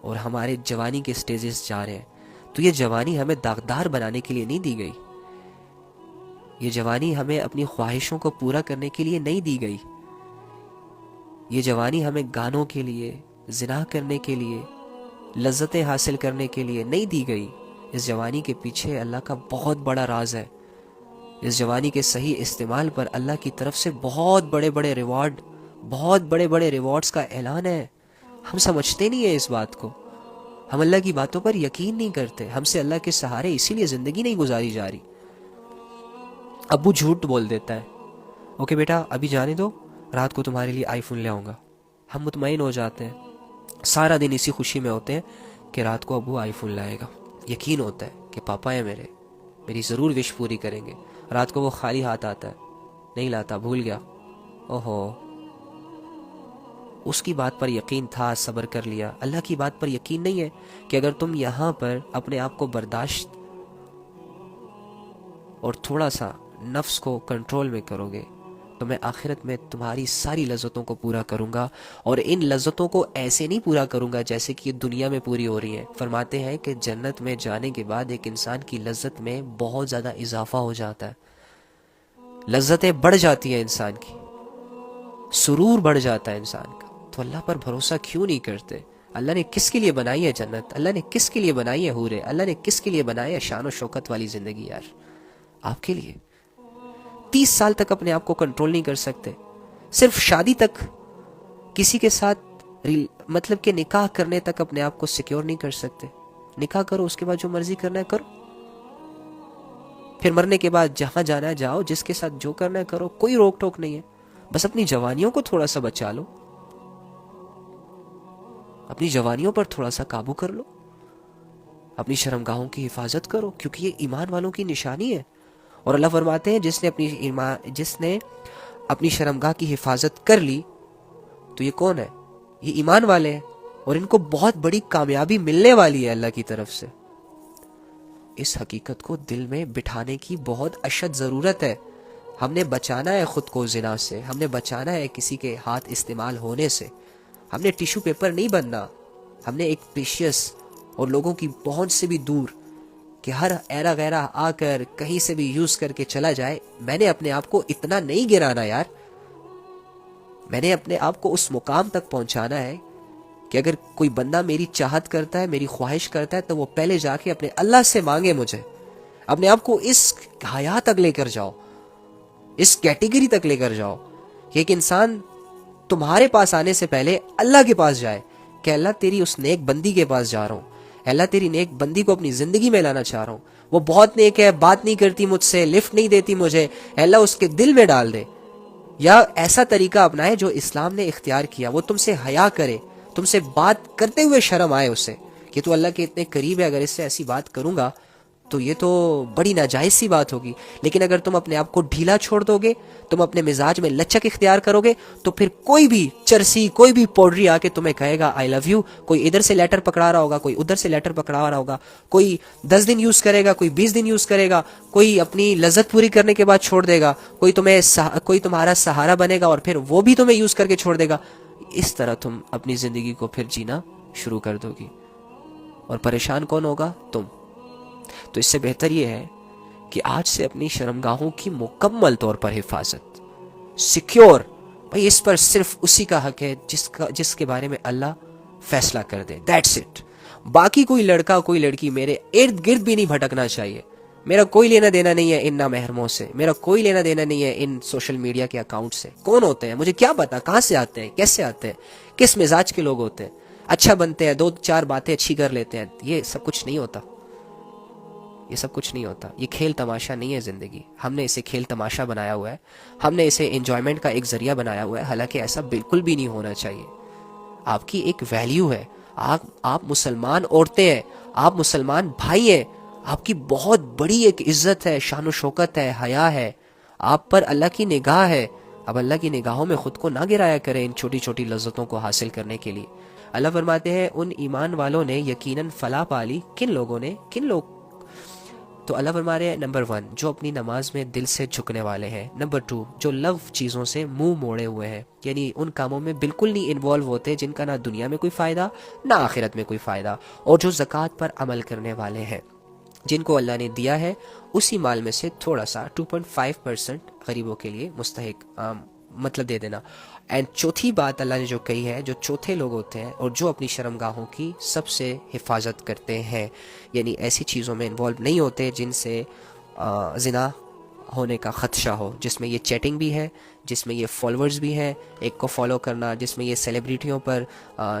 اور ہمارے جوانی کے سٹیجز جا رہے ہیں، تو یہ جوانی ہمیں داغدار بنانے کے لیے نہیں دی گئی، یہ جوانی ہمیں اپنی خواہشوں کو پورا کرنے کے لیے نہیں دی گئی، یہ جوانی ہمیں گانوں کے لیے، زنا کرنے کے لیے، لذتیں حاصل کرنے کے لیے نہیں دی گئی۔ اس جوانی کے پیچھے اللہ کا بہت بڑا راز ہے، اس جوانی کے صحیح استعمال پر اللہ کی طرف سے بہت بڑے بڑے ریوارڈز کا اعلان ہے۔ ہم سمجھتے نہیں ہیں اس بات کو، ہم اللہ کی باتوں پر یقین نہیں کرتے، ہم سے اللہ کے سہارے اسی لیے زندگی نہیں گزاری جا رہی۔ ابو جھوٹ بول دیتا ہے، اوکے بیٹا ابھی جانے دو، رات کو تمہارے لیے آئی فون لے آؤں گا۔ ہم مطمئن ہو جاتے ہیں، سارا دن اسی خوشی میں ہوتے ہیں کہ رات کو ابو آئی فون لائے گا، یقین ہوتا ہے کہ پاپا ہیں میری ضرور وش پوری کریں گے۔ رات کو وہ خالی ہاتھ آتا ہے، نہیں لاتا، بھول گیا، اوہو، اس کی بات پر یقین تھا، صبر کر لیا۔ اللہ کی بات پر یقین نہیں ہے کہ اگر تم یہاں پر اپنے آپ کو برداشت اور تھوڑا سا نفس کو کنٹرول میں کرو گے تو میں آخرت میں تمہاری ساری لذتوں کو پورا کروں گا، اور ان لذتوں کو ایسے نہیں پورا کروں گا جیسے کہ یہ دنیا میں پوری ہو رہی ہیں۔ فرماتے ہیں کہ جنت میں جانے کے بعد ایک انسان کی لذت میں بہت زیادہ اضافہ ہو جاتا ہے، لذتیں بڑھ جاتی ہیں انسان کی، سرور بڑھ جاتا ہے انسان کا۔ تو اللہ پر بھروسہ کیوں نہیں کرتے؟ اللہ نے کس کے لیے بنائی ہے جنت؟ اللہ نے کس کے لیے بنائی ہے حوریں؟ اللہ نے کس کے لیے بنائی ہے شان و شوکت والی زندگی؟ یار آپ کے لیے 30 سال تک اپنے آپ کو کنٹرول نہیں کر سکتے، صرف شادی تک کسی کے ساتھ مطلب کہ نکاح کرنے تک اپنے آپ کو سیکیور نہیں کر سکتے۔ نکاح کرو، اس کے بعد جو مرضی کرنا ہے کرو، پھر مرنے کے بعد جہاں جانا ہے جاؤ، جس کے ساتھ جو کرنا ہے کرو، کوئی روک ٹوک نہیں ہے۔ بس اپنی جوانیوں کو تھوڑا سا بچا لو، اپنی جوانیوں پر تھوڑا سا قابو کر لو، اپنی شرمگاہوں کی حفاظت کرو، کیونکہ یہ ایمان والوں کی نشانی ہے۔ اور اللہ فرماتے ہیں جس نے اپنی شرمگاہ کی حفاظت کر لی تو یہ کون ہے؟ یہ ایمان والے ہیں، اور ان کو بہت بڑی کامیابی ملنے والی ہے اللہ کی طرف سے۔ اس حقیقت کو دل میں بٹھانے کی بہت اشد ضرورت ہے۔ ہم نے بچانا ہے خود کو زنا سے، ہم نے بچانا ہے کسی کے ہاتھ استعمال ہونے سے، ہم نے ٹیشو پیپر نہیں بننا، ہم نے ایک پریشیس اور لوگوں کی پہنچ سے بھی دور کہ ہر ایرا غیرہ آ کر کہیں سے بھی یوز کر کے چلا جائے، میں نے اپنے آپ کو اتنا نہیں گرانا یار، میں نے اپنے آپ کو اس مقام تک پہنچانا ہے کہ اگر کوئی بندہ میری چاہت کرتا ہے، میری خواہش کرتا ہے، تو وہ پہلے جا کے اپنے اللہ سے مانگے مجھے۔ اپنے آپ کو اس حیات تک لے کر جاؤ، اس کیٹیگری تک لے کر جاؤ کہ ایک انسان تمہارے پاس آنے سے پہلے اللہ کے پاس جائے کہ اللہ تیری اس نیک بندی کے پاس جا رہا ہوں، اللہ تیری نیک بندی کو اپنی زندگی میں لانا چاہ رہا ہوں، وہ بہت نیک ہے، بات نہیں کرتی مجھ سے، لفٹ نہیں دیتی مجھے، اللہ اس کے دل میں ڈال دے، یا ایسا طریقہ اپنائے جو اسلام نے اختیار کیا، وہ تم سے حیا کرے، تم سے بات کرتے ہوئے شرم آئے اسے کہ تو اللہ کے اتنے قریب ہے، اگر اس سے ایسی بات کروں گا تو یہ تو بڑی ناجائز سی بات ہوگی۔ لیکن اگر تم اپنے آپ کو ڈھیلا چھوڑ دو گے، تم اپنے مزاج میں لچک اختیار کرو گے، تو پھر کوئی بھی چرسی، کوئی بھی پوڈری آ کے تمہیں کہے گا آئی لو یو، کوئی ادھر سے لیٹر پکڑا رہا ہوگا، کوئی ادھر سے لیٹر پکڑا رہا ہوگا، کوئی 10 دن یوز کرے گا، کوئی 20 دن یوز کرے گا، کوئی اپنی لذت پوری کرنے کے بعد چھوڑ دے گا، کوئی تمہارا سہارا بنے گا اور پھر وہ بھی تمہیں یوز کر کے چھوڑ دے گا۔ اس طرح تم اپنی زندگی کو پھر جینا شروع کر دو گی، اور پریشان کون ہوگا؟ تم۔ تو اس سے بہتر یہ ہے کہ آج سے اپنی شرمگاہوں کی مکمل طور پر حفاظت، سیکیور، بھائی اس پر صرف اسی کا حق ہے جس کے بارے میں اللہ فیصلہ کر دے، دیٹس اٹ۔ باقی کوئی لڑکا کوئی لڑکی میرے ارد گرد بھی نہیں بھٹکنا چاہیے، میرا کوئی لینا دینا نہیں ہے ان نامحرموں سے، میرا کوئی لینا دینا نہیں ہے ان سوشل میڈیا کے اکاؤنٹ سے۔ کون ہوتے ہیں مجھے کیا پتا، کہاں سے آتے ہیں، کیسے آتے ہیں، کس مزاج کے لوگ ہوتے ہیں، اچھا بنتے ہیں، 2-4 باتیں اچھی کر لیتے ہیں، یہ سب کچھ نہیں ہوتا، یہ سب کچھ نہیں ہوتا، یہ کھیل تماشا نہیں ہے زندگی۔ ہم نے اسے کھیل تماشا بنایا ہوا ہے، ہم نے اسے انجوائمنٹ کا ایک ذریعہ بنایا ہوا ہے، حالانکہ ایسا بالکل بھی نہیں ہونا چاہیے۔ آپ کی ایک ویلیو ہے، آپ مسلمان عورتیں ہیں، آپ مسلمان بھائی ہیں، آپ کی بہت بڑی ایک عزت ہے، شان و شوکت ہے، حیا ہے، آپ پر اللہ کی نگاہ ہے۔ اب اللہ کی نگاہوں میں خود کو نہ گرایا کریں ان چھوٹی چھوٹی لذتوں کو حاصل کرنے کے لیے۔ اللہ فرماتے ہیں ان ایمان والوں نے یقیناً فلاح پالی، کن لوگوں نے، کن لوگ؟ تو اللہ فرما رہے ہیں نمبر 1 جو اپنی نماز میں دل سے جھکنے والے ہیں، نمبر 2 جو لغو چیزوں سے منہ موڑے ہوئے ہیں، یعنی ان کاموں میں بالکل نہیں انوالو ہوتے جن کا نہ دنیا میں کوئی فائدہ نہ آخرت میں کوئی فائدہ، اور جو زکوٰۃ پر عمل کرنے والے ہیں، جن کو اللہ نے دیا ہے اسی مال میں سے تھوڑا سا 2.5% غریبوں کے لیے مستحق مطلب دے دینا۔ اینڈ چوتھی بات اللہ نے جو کہی ہے، جو چوتھے لوگ ہوتے ہیں اور جو اپنی شرمگاہوں کی سب سے حفاظت کرتے ہیں، یعنی ایسی چیزوں میں انوالو نہیں ہوتے جن سے زنا ہونے کا خدشہ ہو، جس میں یہ چیٹنگ بھی ہے، جس میں یہ فالوورز بھی ہیں ایک کو فالو کرنا، جس میں یہ سیلیبریٹیوں پر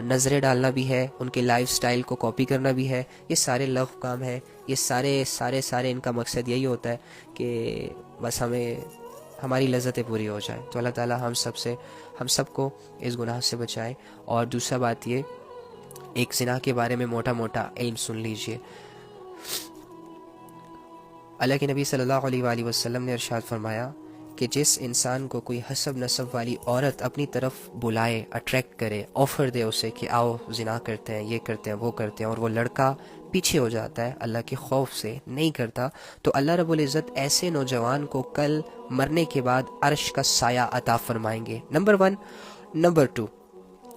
نظریں ڈالنا بھی ہے، ان کے لائف سٹائل کو کاپی کرنا بھی ہے، یہ سارے لغو کام ہے۔ یہ سارے ان کا مقصد یہی ہوتا ہے کہ بس ہماری لذتیں پوری ہو جائیں۔ تو اللہ تعالی ہم سب کو اس گناہ سے بچائے۔ اور دوسرا بات یہ، ایک زنا کے بارے میں موٹا موٹا علم سن لیجئے۔ اللہ کے نبی صلی اللہ علیہ وآلہ وسلم نے ارشاد فرمایا کہ جس انسان کو کوئی حسب نسب والی عورت اپنی طرف بلائے، اٹریکٹ کرے، آفر دے اسے کہ آؤ زنا کرتے ہیں، یہ کرتے ہیں، وہ کرتے ہیں، اور وہ لڑکا پیچھے ہو جاتا ہے، اللہ کے خوف سے نہیں کرتا، تو اللہ رب العزت ایسے نوجوان کو کل مرنے کے بعد عرش کا سایہ عطا فرمائیں گے، نمبر 1۔ نمبر 2،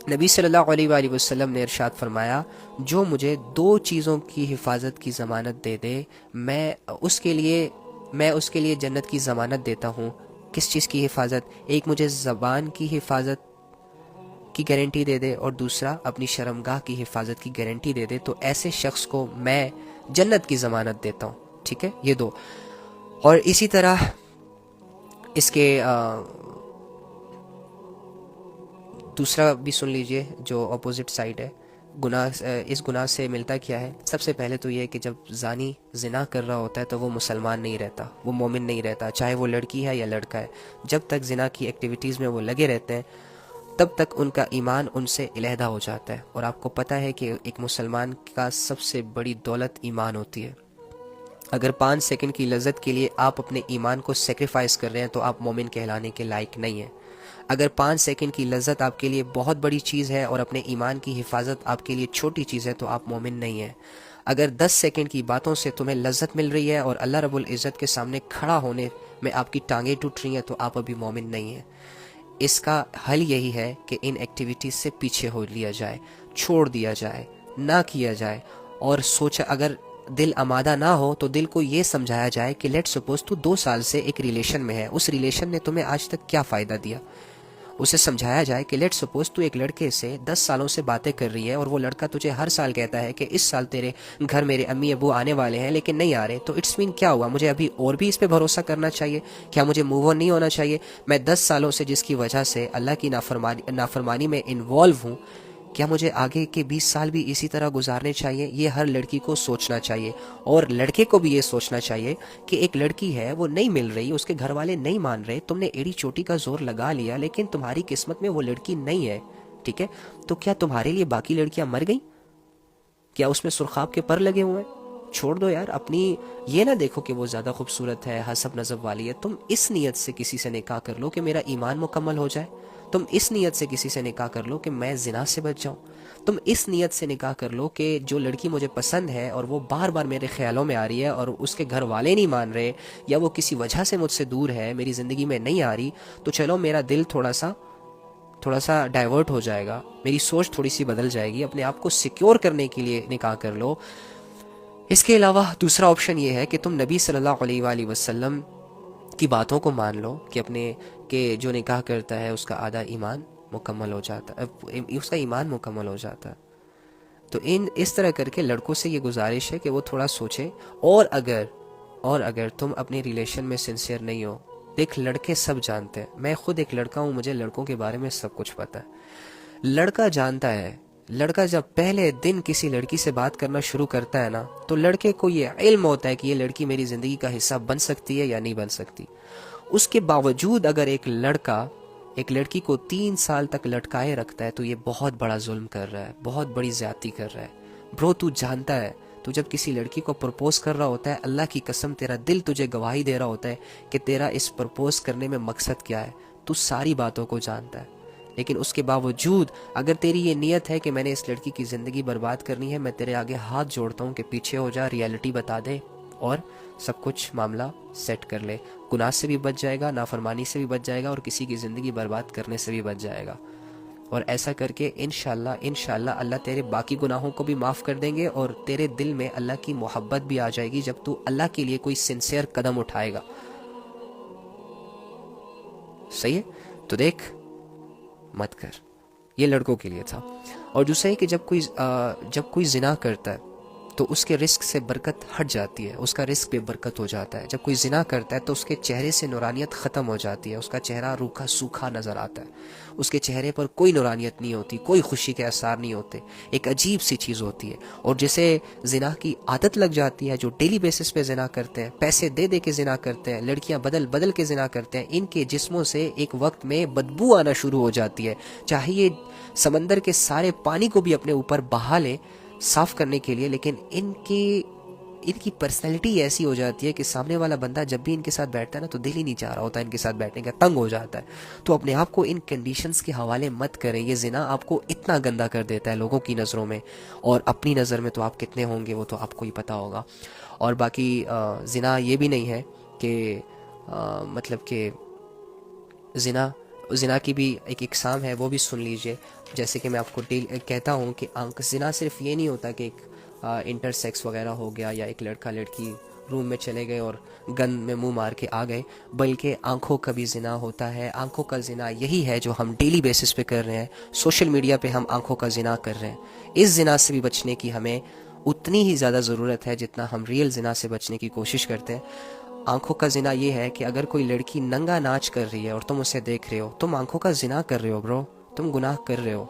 نبی صلی اللہ علیہ وآلہ وسلم نے ارشاد فرمایا جو مجھے 2 چیزوں کی حفاظت کی ضمانت دے دے، میں اس کے لیے جنت کی ضمانت دیتا ہوں۔ کس چیز کی حفاظت؟ ایک مجھے زبان کی حفاظت کی گارنٹی دے دے، اور دوسرا اپنی شرمگاہ کی حفاظت کی گارنٹی دے دے، تو ایسے شخص کو میں جنت کی ضمانت دیتا ہوں۔ ٹھیک ہے، یہ 2۔ اور اسی طرح اس کے دوسرا بھی سن لیجئے جو اپوزٹ سائڈ ہے اس گناہ سے ملتا کیا ہے۔ سب سے پہلے تو یہ کہ جب زانی زنا کر رہا ہوتا ہے تو وہ مسلمان نہیں رہتا، وہ مومن نہیں رہتا، چاہے وہ لڑکی ہے یا لڑکا ہے۔ جب تک زنا کی ایکٹیویٹیز میں وہ لگے رہتے ہیں تب تک ان کا ایمان ان سے علیحدہ ہو جاتا ہے، اور آپ کو پتہ ہے کہ ایک مسلمان کا سب سے بڑی دولت ایمان ہوتی ہے۔ اگر 5 سیکنڈ کی لذت کے لیے آپ اپنے ایمان کو سیکریفائز کر رہے ہیں تو آپ مومن کہلانے کے لائق نہیں ہیں۔ اگر 5 سیکنڈ کی لذت آپ کے لیے بہت بڑی چیز ہے اور اپنے ایمان کی حفاظت آپ کے لیے چھوٹی چیز ہے تو آپ مومن نہیں ہیں۔ اگر 10 سیکنڈ کی باتوں سے تمہیں لذت مل رہی ہے اور اللہ رب العزت کے سامنے کھڑا ہونے میں آپ کی ٹانگیں ٹوٹ رہی ہیں تو آپ ابھی مومن نہیں ہیں۔ اس کا حل یہی ہے کہ ان ایکٹیویٹیز سے پیچھے ہو لیا جائے، چھوڑ دیا جائے، نہ کیا جائے، اور سوچا اگر دل آمادہ نہ ہو تو دل کو یہ سمجھایا جائے کہ لیٹ سپوز تو 2 سال سے ایک ریلیشن میں ہے، اس ریلیشن نے تمہیں آج تک کیا فائدہ دیا۔ اسے سمجھایا جائے کہ لیٹ سپوز تو ایک لڑکے سے 10 سالوں سے باتیں کر رہی ہے اور وہ لڑکا تجھے ہر سال کہتا ہے کہ اس سال تیرے گھر میرے امی ابو آنے والے ہیں لیکن نہیں آ رہے، تو اٹس مین کیا ہوا؟ مجھے ابھی اور بھی اس پہ بھروسہ کرنا چاہیے؟ کیا مجھے موو آن نہیں ہونا چاہیے؟ میں 10 سالوں سے جس کی وجہ سے اللہ کی نافرمانی میں انوالو ہوں، کیا مجھے آگے کے 20 سال بھی اسی طرح گزارنے چاہیے؟ یہ ہر لڑکی کو سوچنا چاہیے، اور لڑکے کو بھی یہ سوچنا چاہیے کہ ایک لڑکی ہے وہ نہیں مل رہی، اس کے گھر والے نہیں مان رہے، تم نے ایڑی چوٹی کا زور لگا لیا لیکن تمہاری قسمت میں وہ لڑکی نہیں ہے، ٹھیک ہے؟ تو کیا تمہارے لیے باقی لڑکیاں مر گئیں؟ کیا اس میں سرخاب کے پر لگے ہوئے ہیں؟ چھوڑ دو یار، اپنی یہ نہ دیکھو کہ وہ زیادہ خوبصورت ہے، حسب نسب والی ہے، تم اس نیت سے کسی سے نکاح کر لو کہ میرا ایمان مکمل ہو جائے، تم اس نیت سے کسی سے نکاح کر لو کہ میں زنا سے بچ جاؤں، تم اس نیت سے نکاح کر لو کہ جو لڑکی مجھے پسند ہے اور وہ بار بار میرے خیالوں میں آ رہی ہے اور اس کے گھر والے نہیں مان رہے یا وہ کسی وجہ سے مجھ سے دور ہے، میری زندگی میں نہیں آ رہی، تو چلو میرا دل تھوڑا سا ڈائیورٹ ہو جائے گا، میری سوچ تھوڑی سی بدل جائے گی، اپنے آپ کو سیکیور کرنے کے لیے نکاح کر لو۔ اس کے علاوہ دوسرا آپشن یہ ہے کہ تم نبی صلی اللہ علیہ وآلہ وسلم کی باتوں کو مان لو کہ جو نکاح کرتا ہے اس کا آدھا ایمان مکمل ہو جاتا ہے، اس کا ایمان مکمل ہو جاتا ہے۔ تو اس طرح کر کے لڑکوں سے یہ گزارش ہے کہ وہ تھوڑا سوچیں، اور اگر تم اپنی ریلیشن میں سنسیئر نہیں ہو، دیکھ لڑکے سب جانتے ہیں، میں خود ایک لڑکا ہوں، مجھے لڑکوں کے بارے میں سب کچھ پتہ ہے۔ لڑکا جانتا ہے، لڑکا جب پہلے دن کسی لڑکی سے بات کرنا شروع کرتا ہے نا تو لڑکے کو یہ علم ہوتا ہے کہ یہ لڑکی میری زندگی کا حصہ بن سکتی ہے یا نہیں بن سکتی۔ اس کے باوجود اگر ایک لڑکا ایک لڑکی کو 3 سال تک لٹکائے رکھتا ہے تو یہ بہت بڑا ظلم کر رہا ہے، بہت بڑی زیادتی کر رہا ہے۔ برو تو جانتا ہے، تو جب کسی لڑکی کو پرپوز کر رہا ہوتا ہے، اللہ کی قسم تیرا دل تجھے گواہی دے رہا ہوتا ہے کہ تیرا اس پرپوز کرنے میں مقصد کیا ہے، تو ساری باتوں کو جانتا ہے، لیکن اس کے باوجود اگر تیری یہ نیت ہے کہ میں نے اس لڑکی کی زندگی برباد کرنی ہے، میں تیرے آگے ہاتھ جوڑتا ہوں کہ پیچھے ہو جا، ریالٹی بتا دے، اور سب کچھ معاملہ سیٹ کر لے. گناہ سے بھی بچ جائے گا, نافرمانی سے بھی بچ جائے گا, اور کسی کی زندگی برباد کرنے سے بھی بچ جائے گا. اور ایسا کر کے انشاءاللہ اللہ تیرے باقی گناہوں کو بھی معاف کر دیں گے, اور تیرے دل میں اللہ کی محبت بھی آ جائے گی جب تو اللہ کے لیے کوئی سنسیئر قدم اٹھائے گا. صحیح ہے؟ تو دیکھ, مت کر. یہ لڑکوں کے لیے تھا. اور دوسرا ہے کہ جب کوئی زنا کرتا ہے تو اس کے رزق سے برکت ہٹ جاتی ہے, اس کا رزق بے برکت ہو جاتا ہے. جب کوئی زنا کرتا ہے تو اس کے چہرے سے نورانیت ختم ہو جاتی ہے, اس کا چہرہ روکھا سوکھا نظر آتا ہے, اس کے چہرے پر کوئی نورانیت نہیں ہوتی, کوئی خوشی کے آثار نہیں ہوتے, ایک عجیب سی چیز ہوتی ہے. اور جسے زنا کی عادت لگ جاتی ہے, جو ڈیلی بیسس پہ زنا کرتے ہیں, پیسے دے دے کے زنا کرتے ہیں, لڑکیاں بدل بدل کے زنا کرتے ہیں, ان کے جسموں سے ایک وقت میں بدبو آنا شروع ہو جاتی ہے. چاہے یہ سمندر کے سارے پانی کو بھی اپنے اوپر بہا لے صاف کرنے کے لیے, لیکن ان کی پرسنالٹی ایسی ہو جاتی ہے کہ سامنے والا بندہ جب بھی ان کے ساتھ بیٹھتا ہے نا تو دل ہی نہیں چاہ رہا ہوتا ان کے ساتھ بیٹھنے کا, تنگ ہو جاتا ہے. تو اپنے آپ کو ان کنڈیشنز کے حوالے مت کریں. یہ زنا آپ کو اتنا گندا کر دیتا ہے لوگوں کی نظروں میں, اور اپنی نظر میں تو آپ کتنے ہوں گے وہ تو آپ کو ہی پتہ ہوگا. اور باقی زنا یہ بھی نہیں ہے کہ مطلب کہ زنا کی بھی ایک اقسام ہے, وہ بھی سن لیجئے. جیسے کہ میں آپ کو کہتا ہوں کہ زنا صرف یہ نہیں ہوتا کہ ایک انٹر سیکس وغیرہ ہو گیا, یا ایک لڑکا لڑکی روم میں چلے گئے اور گن میں منہ مار کے آ گئے, بلکہ آنکھوں کا بھی زنا ہوتا ہے. آنکھوں کا زنا یہی ہے جو ہم ڈیلی بیسس پہ کر رہے ہیں, سوشل میڈیا پہ ہم آنکھوں کا زنا کر رہے ہیں. اس زنا سے بھی بچنے کی ہمیں اتنی ہی زیادہ ضرورت ہے جتنا ہم ریئل زنا سے بچنے کی کوشش کرتے ہیں. آنکھوں کا زنا یہ ہے کہ اگر کوئی لڑکی ننگا ناچ کر رہی ہے اور تم اسے دیکھ رہے ہو, تم آنکھوں کا زنا کر رہے ہو برو, تم گناہ کر رہے ہو.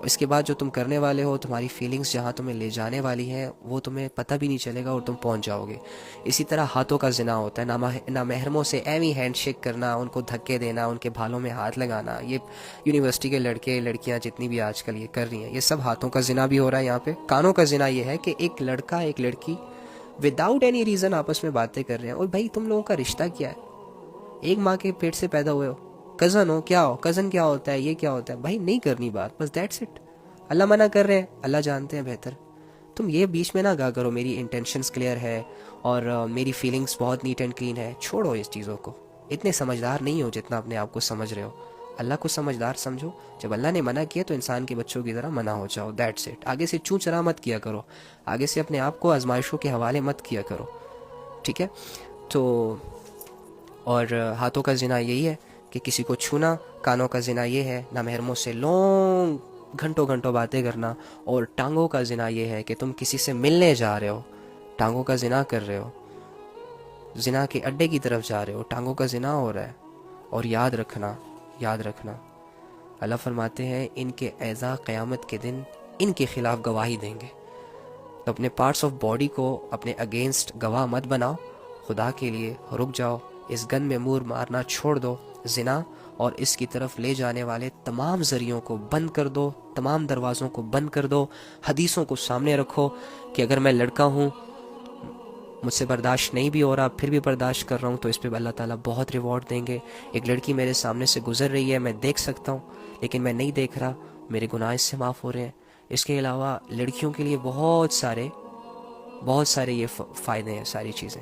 اس کے بعد جو تم کرنے والے ہو, تمہاری فیلنگز جہاں تمہیں لے جانے والی ہیں وہ تمہیں پتہ بھی نہیں چلے گا اور تم پہنچ جاؤ گے. اسی طرح ہاتھوں کا زنا ہوتا ہے, نامحرموں سے ایویں ہینڈ شیک کرنا, ان کو دھکے دینا, ان کے بالوں میں ہاتھ لگانا. یہ یونیورسٹی کے لڑکے لڑکیاں جتنی بھی آج کل یہ کر رہی ہیں, یہ سب ہاتھوں کا زنا بھی ہو رہا ہے. یہاں پہ کانوں کا زنا یہ ہے کہ ایک لڑکا ایک لڑکی وداؤٹ اینی ریزن آپس میں باتیں کر رہے ہیں. اور بھائی تم لوگوں کا رشتہ کیا ہے؟ ایک ماں کے پیٹ سے پیدا ہوئے ہو, کزن ہو, کیا ہو, کزن کیا ہوتا ہے, یہ کیا ہوتا ہے؟ بھائی نہیں کرنی بات, بس دیٹس اٹ. اللہ منع کر رہے ہیں, اللہ جانتے ہیں بہتر. تم یہ بیچ میں نہ گا کرو میری انٹینشنز کلیئر ہے اور میری فیلنگز بہت نیٹ اینڈ کلین ہے. چھوڑو اس چیزوں کو, اتنے سمجھدار نہیں ہو جتنا اپنے آپ کو سمجھ رہے ہو. اللہ کو سمجھدار سمجھو. جب اللہ نے منع کیا تو انسان کے بچوں کی طرح منع ہو جاؤ, دیٹس اٹ. آگے سے چوں چرا مت کیا کرو, آگے سے اپنے آپ کو آزمائشوں کے حوالے مت کیا کرو, ٹھیک ہے؟ تو اور ہاتھوں کا زنا یہی ہے کہ کسی کو چھونا. کانوں کا زنا یہ ہے نامحرموں سے لونگ گھنٹوں باتیں کرنا. اور ٹانگوں کا زنا یہ ہے کہ تم کسی سے ملنے جا رہے ہو, ٹانگوں کا زنا کر رہے ہو, زنا کے اڈے کی طرف جا رہے ہو, ٹانگوں کا زنا ہو رہا ہے. اور یاد رکھنا اللہ فرماتے ہیں ان کے اعضاء قیامت کے دن ان کے خلاف گواہی دیں گے. تو اپنے پارٹس آف باڈی کو اپنے اگینسٹ گواہ مت بناؤ, خدا کے لیے رک جاؤ. اس گن میں مور مارنا چھوڑ دو. زنا اور اس کی طرف لے جانے والے تمام ذریعوں کو بند کر دو, تمام دروازوں کو بند کر دو. حدیثوں کو سامنے رکھو کہ اگر میں لڑکا ہوں, مجھ سے برداشت نہیں بھی ہو رہا, پھر بھی برداشت کر رہا ہوں, تو اس پہ اللہ تعالیٰ بہت ریوارڈ دیں گے. ایک لڑکی میرے سامنے سے گزر رہی ہے, میں دیکھ سکتا ہوں لیکن میں نہیں دیکھ رہا, میرے گناہ اس سے معاف ہو رہے ہیں. اس کے علاوہ لڑکیوں کے لیے بہت سارے یہ فائدے ہیں, ساری چیزیں.